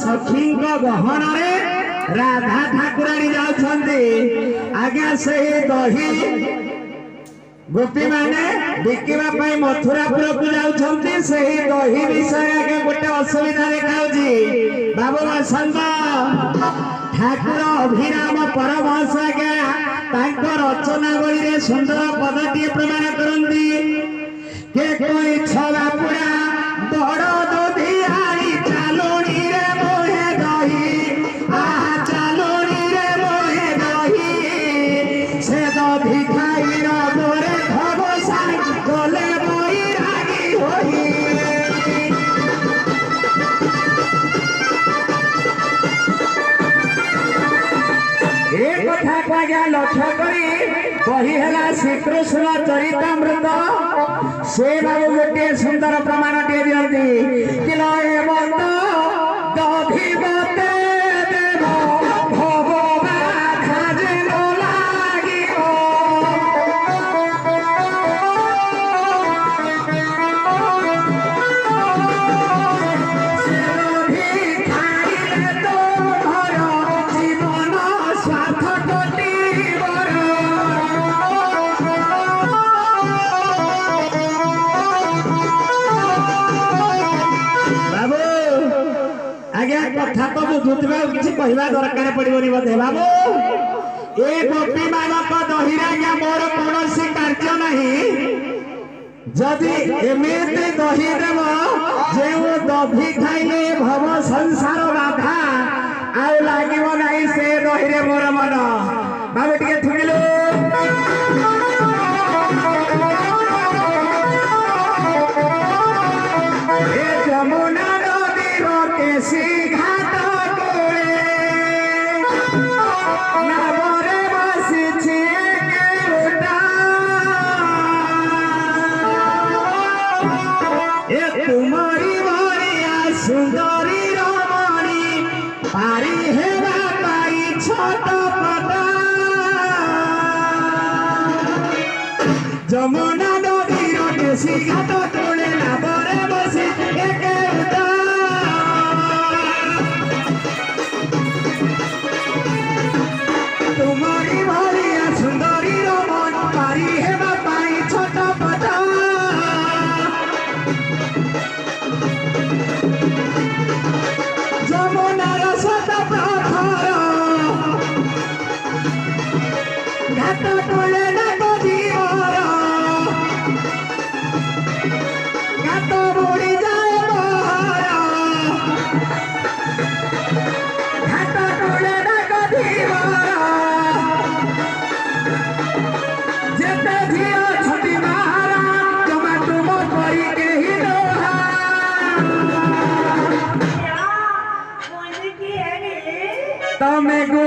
सखी गहन राधा ठाकुराणी जाउछन्ती आज्ञा से दही गोपी माने बिकिबा पई मथुरापुर को जाउछन्ती से दही विषय आगे गोटे असुविधा देखाउची बाबू वसंत ठाकुर अभिराम परमहंस आज्ञा तांको रचनावली रे सुंदर पदटी प्रमाण करंती के कोई छवा पुरा बड़ दुधियारी चालुणी रे मोहे दही आहा चालुणी रे मोहे दही से दधी खाई रे भगवान गले बैरागी होई एक कथा को आज्ञा लक्ष्य करी बही है श्रीकृष्ण चरितामृत से बाबू गोटे सुंदर प्रमाण टे दिखती कि कथा तो बुझुवा किसी कहवा दरकार पड़ोनी बोधे बाबू ए गोपी मानक दही मोर कौन कार्य नहीं जदि एमती दही देव जो दही खाइले भव संसार बाधा आउ लगे नहीं से दही रे मोर मन बाबू टे थुड़िलु जमुना नदीर केसी सुंदरी रमणी पारी हेबा पाई छोट पटा जमुना नदीर केसी घाट तोले नाबरे बसी एके तुम्हारी भरिया सुंदरी रमणी पारी हेबा पाई छोट पटा जमुनार सत प्रखर घाट तोले नदीवर घाट बुड़ी जाए बहर घाट तोले नदीवर जेते झियो छटी महारा जमा तुम करी केही तमे गो